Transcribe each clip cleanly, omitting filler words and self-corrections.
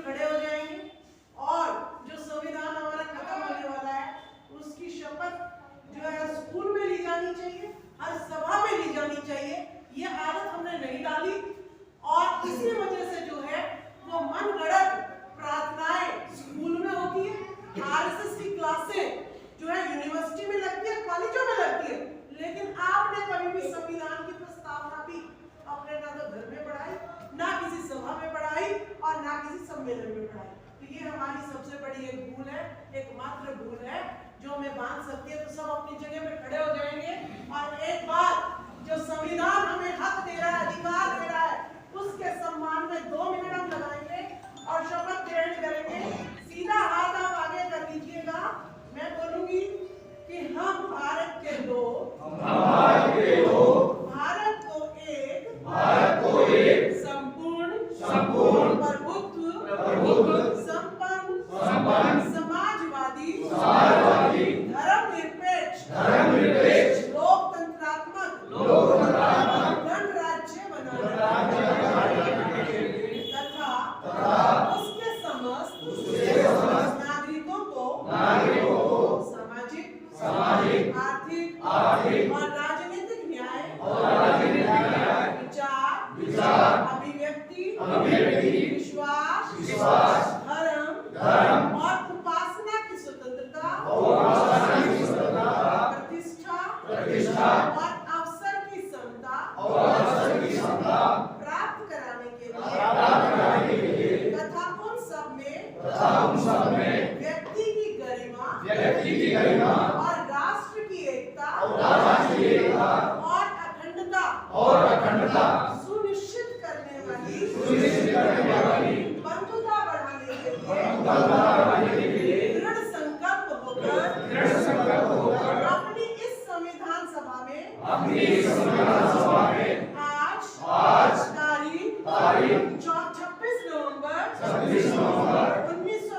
खड़े हो जाएंगे और जो संविधान हमारा खत्म होने वाला है उसकी शपथ जो है स्कूल में ली जानी चाहिए, हर सभा में ली जानी चाहिए। ये आदत हमने नहीं डाली और इसी वजह से जो है वो मनगढ़ंत प्रार्थनाएं स्कूल में होती है, आरएसएस की क्लासें जो है यूनिवर्सिटी में लगती है, कॉलेजों में लगती है, लेकिन आपने कभी भी संविधान की प्रस्तावना भी अपने ना तो घर में पढ़ाई, ना किसी सभा में पढ़ाई और ना किसी सम्मेलन में पढ़ाई। तो ये हमारी सबसे बड़ी एक भूल है, एकमात्र भूल है जो हमें बांध सकती है। तो सब अपनी जगह पे खड़े हो जाएंगे और एक बार जो संविधान हमें हक दे रहा है, अधिकार दे रहा है, उसके सम्मान में 2 मिनट हम लगाएंगे और शपथ ग्रहण करेंगे। सीधा हाथ आप आगे कर लीजिएगा, मैं बोलूंगी कि हम भारत के लोग, भारत को एक संपूर्ण प्रभुत्व संपन्न समाजवादी धर्मनिरपेक्ष लोकतंत्रात्मक गणराज्य बनाना तथा उसके समस्त नागरिकों को सामाजिक आर्थिक और राजनीतिक न्याय विचार अभिव्यक्ति विश्वास धर्म और उपासना की स्वतंत्रता प्रतिष्ठा और अवसर की समता प्राप्त कराने के लिए तथा उन सब में व्यक्ति की गरिमा और राष्ट्र की एकता और अखंडता सुनिश्चित करने वाली बंधुता बढ़ाने के लिए दृढ़ संकल्प होकर अपनी इस संविधान सभा में आज तारीख 26 नवंबर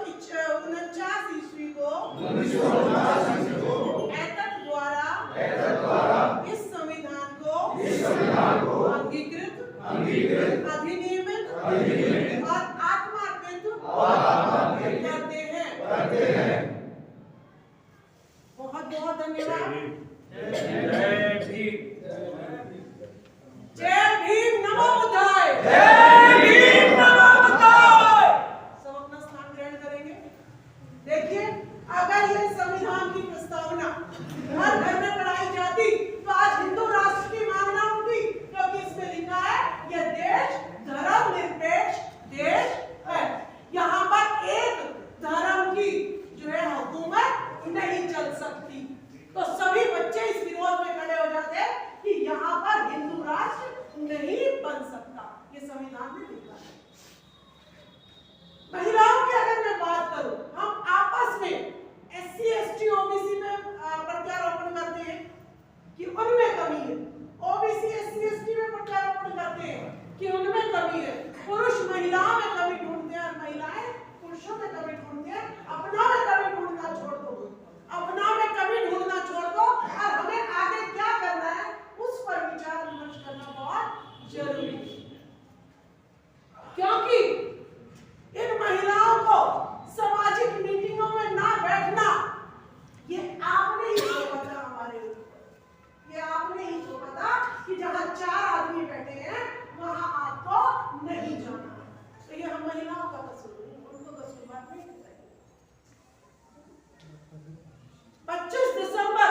1949 ईस्वी को एतक द्वारा इस संविधान को अंगीकृत अधिनियमित और आत्मार्पित करते हैं। बहुत बहुत धन्यवाद। जय भीम नमो बुद्धाय। सब अपना स्थान ग्रहण करेंगे। देखिए, अगर ये संविधान की प्रस्तावना हर घर में पढ़ाई जाती तो आज हिंदू राष्ट्र की मांग ना उठती, क्योंकि इसमें लिखा है यह देश धर्मनिरपेक्ष देश है। यहाँ पर एक धर्म की जो है हुकूमत नहीं चल सकती। तो सभी बच्चे इस विरोध में खड़े हो जाते हैं कि यहाँ पर हिंदू राष्ट्र नहीं बन सकता। ये संविधान में लिखा है। महिलाओं की अगर मैं बात करूं, हम आपस में SC ST OBC में प्रत्यारोपण करते हैं कि उनमें कमी है, OBC SC ST में प्रत्यारोपण करते हैं कि उनमें कमी है, पुरुष महिलाओं में कमी ढूंढते हैं और महिलाएं पुरुषों में कमी ढूंढते हैं। अपनों में कमी ढूंढना छोड़ दो, अपनों में कमी ढूंढना छोड़ दो और हमें आगे क्या करना है उस पर विचार विमर्श करना बहुत जरूरी है। क्योंकि इन महिलाओं को सामाजिक मीटिंगों में ना बैठना, ये आपने ही थोपा था हमारे ऊपर। ये आपने ही थोपा था कि जहां 4 आदमी बैठे हैं वहां आपको नहीं जाना। तो ये हम महिलाओं का कसूर है, उनको कसूरवार नहीं करते। 25 दिसंबर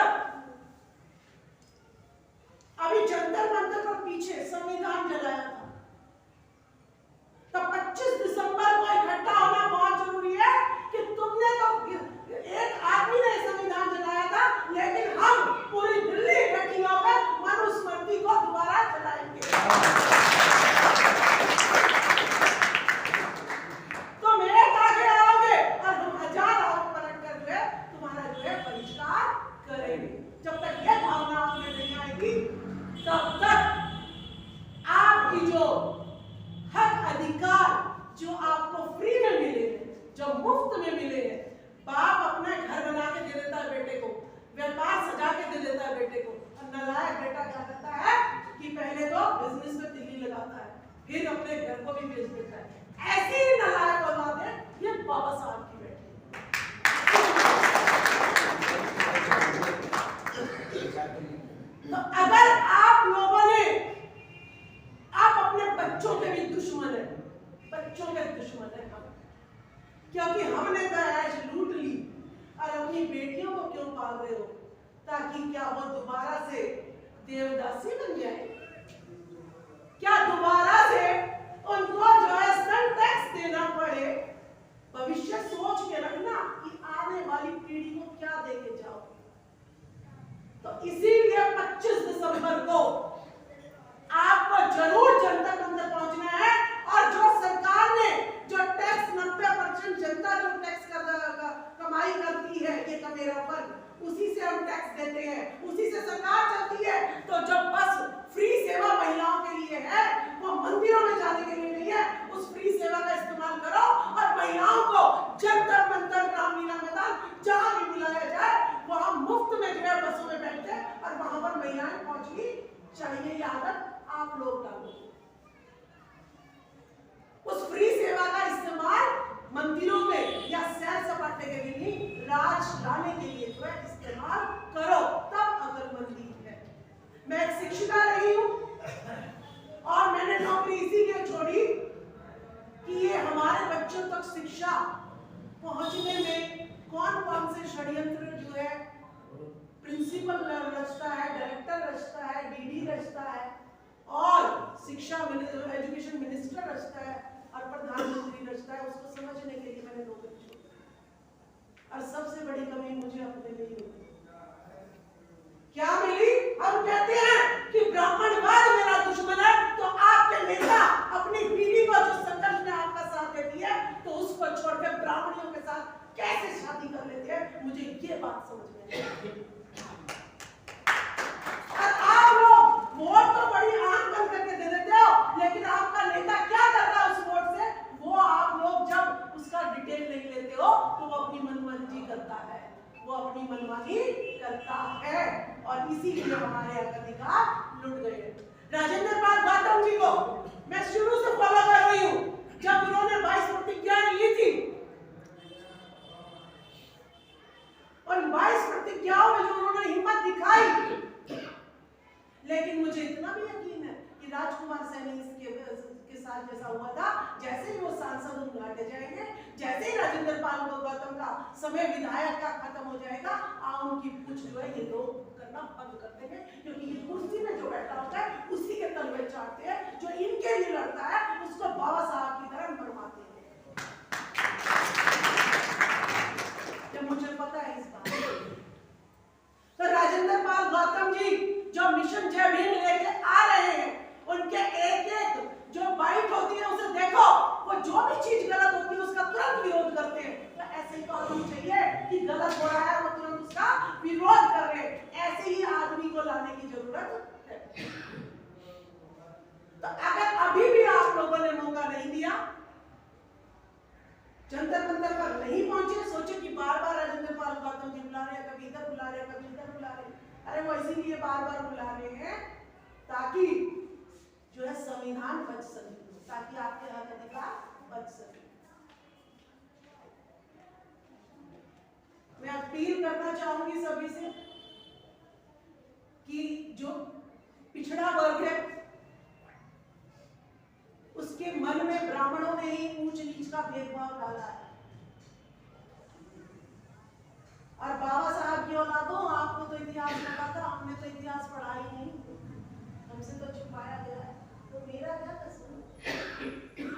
अभी जंतर मंतर पर पीछे संविधान जलाया था। तो 25 दिसंबर को इकट्ठा होना बहुत जरूरी है कि तुमने तो एक आदमी ने संविधान जलाया था, लेकिन हम पूरी दिल्ली इकट्ठी होकर मनुस्मृति को दोबारा जलाएंगे। तुम एक आगे आओगे और हम 1000 आगे पलट कर जो है तुम्हारा जो है बहिष्कार करेंगे। जब तक ये भावना आपने नहीं आएगी तब तक आपकी जो हक अधिकार जो आपको फ्री में मिले हैं, जो मुफ्त में मिले हैं, बाप अपना घर बना के दे देता है बेटे को, व्यापार सजा के दे देता है बेटे को, और नालायक बेटा क्या करता है कि पहले तो बिजनेस में तिल्ली लगाता है, फिर अपने घर को भी बेच देता है। ऐसी नालायक औलाद है तो अगर आप लोगों ने, आप अपने बच्चों के भी दुश्मन है, बच्चों के दुश्मन है हम, क्योंकि हमने तो ऐश लूट ली और अपनी बेटियों को क्यों पाल रहे हो? ताकि क्या वो दोबारा से देवदासी बन जाए? क्या दोबारा से उनको जो है सन टैक्स देना पड़े? भविष्य सोच के रखना कि आने वाली पीढ़ी को क्या देके जाओ। तो इसीलिए 25 दिसंबर को आपको जरूर जनता मंदिर पहुंचना है। और जो सरकार ने जो टैक्स 90% जनता जो टैक्स कमाई करती है, ये कमेरापन, उसी से हम टैक्स देते हैं, उसी से सरकार चलती है। तो जब बस फ्री सेवा महिलाओं के लिए है, वो मंदिरों में जाने के लिए नहीं है, उस फ्री सेवा का इस्तेमाल करो और महिलाओं को जंतर मंतर, रामलीला मैदान, जहां भी बुलाया जाए वहां मुफ्त में जो है बसों में बैठे और वहां पर महिलाएं पहुंचनी चाहिए। ये आदत आप लोग डालो। उस फ्री सेवा का इस्तेमाल मंदिरों में या सैर सपाटे के लिए नहीं, राज लाने के लिए जो है इस्तेमाल करो, तब अकलमंदी है। मैं एक शिक्षिका रही हूं और मैंने नौकरी इसीलिए छोड़ी कि ये हमारे बच्चों तक शिक्षा पहुंचने में कौन कौन से षड्यंत्र जो है प्रिंसिपल रचता है, डायरेक्टर रचता है, डीडी रचता है और शिक्षा एजुकेशन मिनिस्टर रचता है और प्रधानमंत्री रचता है, उसको समझने के लिए मैंने नौकरी छोड़ी। और सबसे बड़ी कमी मुझे अपने लिए हुई। क्या मिली? हम कहते हैं कि ब्राह्मणवाद मेरा दुश्मन है, तो आपके नेता अपनी बीवी को जो संघर्ष में आपका साथ देती है, तो उसको छोड़कर ब्राह्मणियों के साथ कैसे शादी कर लेते हैं? मुझे ये बात समझ में नहीं आती। और आप लोग वोट तो बड़ी आंख बंद करके दे देते हो, लेकिन आपका नेता क्या कर रहा है उस वोट से? वो आप लोग जब उसका डिटेल नहीं लेते हो तो वो अपनी मनमानी करता है, वो अपनी मनमानी करता है और इसीलिए हमारे अधिकार लुट गए। राजेंद्र पाल गौतम जी को मैं शुरू से फॉलो कर रही हूं। जब उन्होंने 22 प्रतिज्ञाएं ली थी, और 22 प्रतिज्ञाओं में जो उन्होंने हिम्मत दिखाई, लेकिन मुझे इतना भी यकीन है कि राजकुमार सैनी के साथ जैसा हुआ था, जैसे ही वो सांसद उद्घाटे जाएंगे, जैसे ही राजेंद्र पाल गौतम का समय विधायक का खत्म हो जाएगा, उनकी पूछ जो है ये लोग करना बंद कर देंगे, क्योंकि ये कुर्सी में जो बैठा होता है उसी के तलवे चाटते हैं, जो इनके लिए लड़ता है उसको बाबा साहब की तरह मरवाते हैं। जब मुझे पता है इस बात, तो राजेंद्र पाल गौतम जी जो मिशन जय भीम लेके आ रहे हैं, उनके एक एक जो बाइट होती है उसे देखो, वो जो भी चीज गलत होती है उसका तुरंत विरोध करते हैं। तो ऐसे ही तो होना चाहिए कि गलत हो रहा है वो तुरंत उसका विरोध कर रहे हैं। ऐसे ही आदमी को लाने की जरूरत है। तो अगर अभी भी आप लोगों ने मौका नहीं दिया, जंतर मंतर पर नहीं पहुंचे, सोचे कि बार बार राजेंद्र पाल गौतम जी बुला रहे हैं, कभी इधर बुला रहे हैं, कभी इधर बुला रहे हैं। अरे वो इसीलिए बार बार बुला रहे हैं ताकि जो है संविधान बच सके, ताकि आपके हक अधिकार बच सके। मैं अपील करना चाहूंगी सभी से कि जो पिछड़ा वर्ग है उसके मन में ब्राह्मणों ने ही ऊंच नीच का भेदभाव डाला है। और बाबा साहब की औलादों, आपको तो इतिहास पता था, हमने तो इतिहास पढ़ा ही नहीं, हमसे तो छुपाया गया है। तो मेरा क्या कसूर?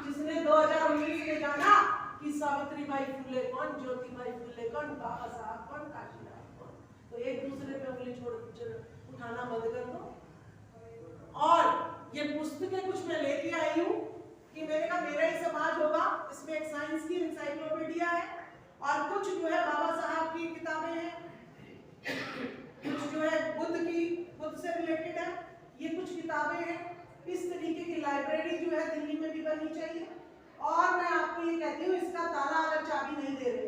जिसने 2019 में जाना कि सावित्रीबाई फुले कौन, ज्योतिबाई फुले कौन, बाबा साहब कौन, काशीराम कौन, तो एक दूसरे पे उंगली उठाना बंद कर दो। और ये पुस्तकें कुछ मैं लेके आई हूँ कि मेरा ही समाज होगा, इसमें एक साइंस की इंसाइक्लोपीडिया है और कुछ जो है बाबा साहब की किताबें हैं, कुछ जो है बुद्ध से रिलेटेड है, ये कुछ किताबें हैं। इस तरीके की लाइब्रेरी जो है दिल्ली में भी बननी चाहिए। और मैं आपको ये कहती हूँ, इसका ताला अगर चाबी नहीं दे रहे,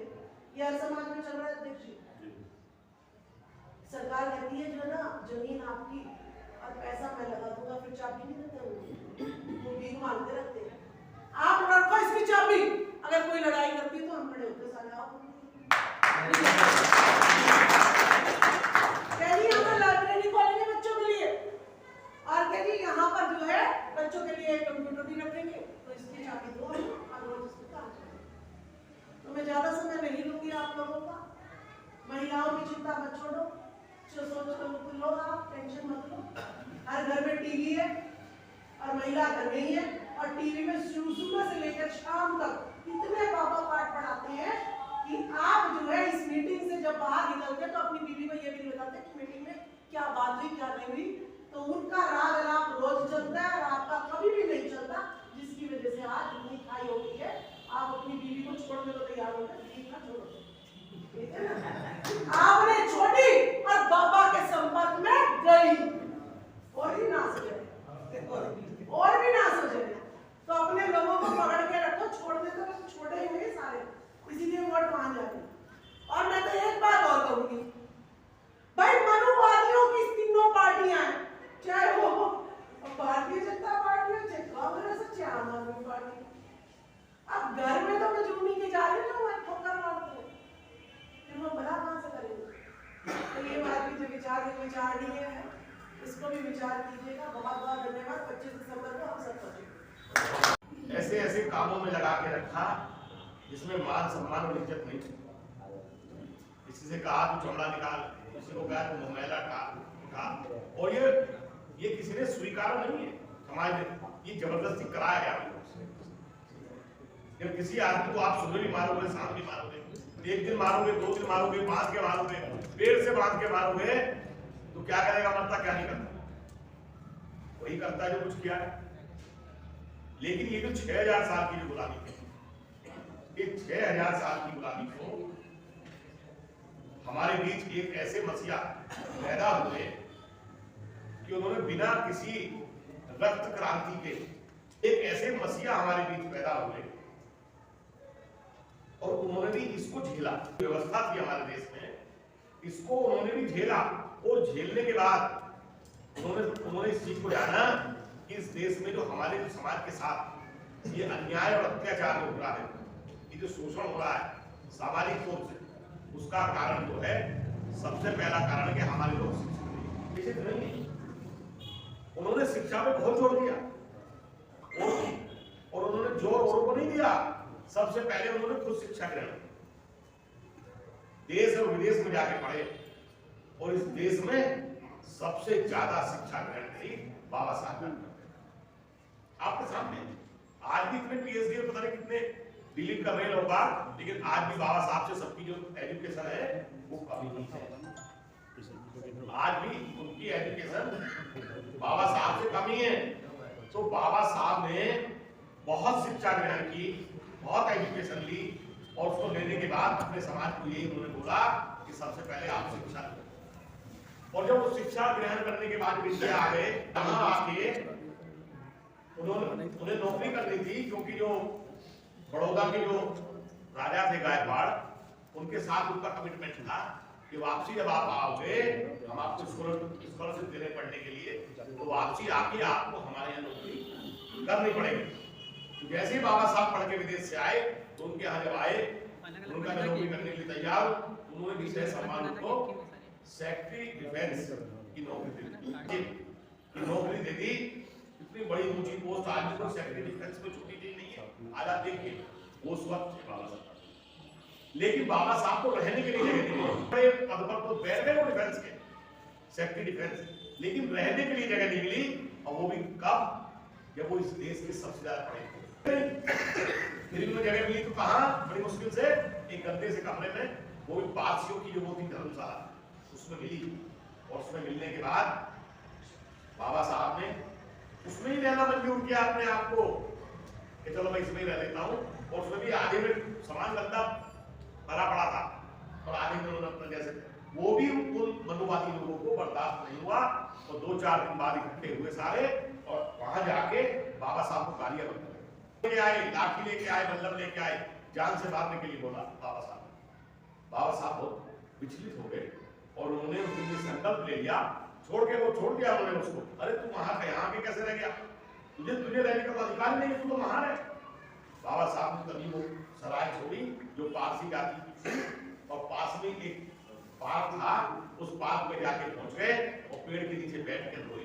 ये हर समाज में चल रहा है अध्यक्ष जी, सरकार कहती है जो ना जमीन आपकी और पैसा मैं लगा दूंगा, फिर चाबी नहीं देते, वो भीख मांगते रहते हैं। आप रखो इसकी चाबी, अगर कोई लड़ाई करती तो हम खड़े होते सारे आप। लाइब्रेरी खोलनी और महिला घर में ही है और टीवी में सुबह से लेकर शाम तक इतने बाबा पाठ पढ़ाते हैं कि आप जो है इस मीटिंग से जब बाहर निकलते तो अपनी बीवी को ये भी नहीं बताते कि मीटिंग में क्या बात हुई क्या नहीं हुई। तो उनका राग अलाप रोज चलता है और आपका कभी भी नहीं चलता, जिसकी वजह से आज इतनी खाई हो गई है। आप अपनी बीवी को छोड़ने को तैयार हो गए, बीवी ना छोड़ो, ठीक है ना? आपने छोड़ी और बाबा के संपर्क में गई और भी नाश हो जाए, और भी नाश हो जाए। तो अपने लोगों को पकड़ के रखो, छोड़ने तो छोड़े ही नहीं सारे, इसीलिए वोट मान जाते। और मैं तो एक बात और कहूंगी, भाई मनुवादियों की तीनों पार्टियां हैं, चाहे वो भारतीय जनता पार्टी हो, चाहे कांग्रेस हो, चाहे आम आदमी पार्टी। अब घर में तो मैं जूनी के जा रही हूँ, मैं ठोकर मारती हूँ, फिर वो भला कहां से करेंगे? तो ये बात की जो विचार नहीं है, इसको भी विचार कीजिएगा। बहुत बहुत धन्यवाद। 25 दिसंबर को हम सब पहुंचेंगे। ऐसे ऐसे कामों में लगा के रखा जिसमें मान सम्मान और इज्जत नहीं। किसी से कहा तो चमड़ा निकाल, किसी को कहा तो मैला कहा, और ये किसी ने स्वीकार नहीं है समाज में, ये जबरदस्ती कराया गया। जब किसी आदमी को आप सुबह भी मारोगे, शाम भी मारोगे, एक दिन मारोगे, 2 दिन मारोगे, 5 के मारोगे, पेड़ से बांध के मारोगे, तो क्या करेगा? मरता क्या नहीं करता? वही करता है जो कुछ किया है। लेकिन ये जो 6000 साल की जो गुलामी है, ये 6000 साल की गुलामी को हमारे बीच एक ऐसे मसीहा पैदा हुए कि उन्होंने बिना किसी रक्त क्रांति के एक ऐसे मसीहा हमारे बीच पैदा हुए और उन्होंने भी इसको झेला। व्यवस्था थी हमारे देश में, इसको उन्होंने भी झेला और झेलने के बाद उन्होंने इस चीज को जाना कि इस देश में जो हमारे जो समाज के साथ ये अन्याय और अत्याचार हो रहा है, ये जो शोषण हो रहा है सामाजिक तौर से, उसका कारण जो है, सबसे पहला कारण कि हमारे लोग शिक्षित नहीं है। उन्होंने शिक्षा पे बहुत जोर दिया और उन्होंने जोर औरों को नहीं दिया। सबसे पहले उन्होंने खुद शिक्षा ग्रहण की, देश और विदेश में जाके पढ़े, और इस देश में सबसे ज्यादा शिक्षा ग्रहण करी बाबा साहब ने। आपके सामने आज भी इतने पीएचडी और पता नहीं कितने दिल्ली कर रहे लोग बात, लेकिन आज भी बाबा साहब से सबकी जो एजुकेशन है वो कमी नहीं है। आज भी उनकी एजुकेशन बाबा साहब से कमी है। तो बाबा साहब ने बहुत शिक्षा ग्रहण की, बहुत एजुकेशन ली, और उसको लेने के बाद अपने समाज को यही उन्होंने बोला कि सबसे पहले आप शिक्षा लो। और जब वो शिक्षा ग्रहण करने के बाद विद्या आ गए, वहां आके उन्हें नौकरी करनी थी, क्योंकि जो बड़ौदा के जो राजा थे गायकवाड़, उनके साथ उनका कमिटमेंट था कि वापसी जब आप आओगे हम आपको स्कॉलरशिप देने पढ़ने के लिए, तो वापसी आके आपको हमारे यहाँ नौकरी करनी पड़ेगी। तो जैसे ही बाबा साहब पढ़ के विदेश से आए, तो उनके यहाँ जब आए, उनका नौकरी करने के लिए तैयार, उन्होंने विशेष सम्मान उनको सेक्रेटरी डिफेंस की नौकरी दे दी। इतनी बड़ी ऊंची पोस्ट, आज भी सेक्रेटरी डिफेंस में छुट्टी दी नहीं है। आज आप देखिए उस वक्त बाबा साहब, लेकिन बाबा साहब को रहने के लिए जगह नहीं मिली। बड़े पद पर तो बैठ गए वो डिफेंस के सेक्रेटरी डिफेंस, लेकिन रहने के लिए जगह नहीं मिली। और वो भी कब? जब वो इस देश के सबसे ज्यादा पढ़े। फिर भी जगह मिली तो कहां? बड़ी मुश्किल से एक गंदे से कमरे में, वो भी पारसियों की जो वो थी धर्मशाला, उसमें मिली। और उसमें मिलने के बाद बाबा साहब ने उसमें ही रहना मंजूर किया अपने आप को कि चलो मैं इसमें ही रह लेता हूँ। और उसमें भी आधे में सामान गंदा भरा पड़ा था और आधे में उन्होंने अपना जैसे, वो भी उन मनुवादी लोगों को बर्दाश्त नहीं हुआ। और 2-4 दिन बाद इकट्ठे हुए सारे, और वहां जाके बाबा साहब को गालियां लेके आए, लाठी लेके आए, बल्लम लेके आए, जान से मारने के लिए बोला बाबा साहब। बाबा साहब बहुत विचलित हो गए और उन्होंने उनके लिए संकल्प ले लिया। छोड़ दिया उन्होंने उसको। अरे तू वहां का यहाँ के कैसे रह गया? तुझे रहने का अधिकार नहीं है, तू तो महान है। बाबा साहब ने तभी वो सराय छोड़ी जो पारसी जाति की थी, और पास में एक पार्क था, उस पार्क में जाके पहुंच गए और पेड़ के नीचे बैठ के रोए।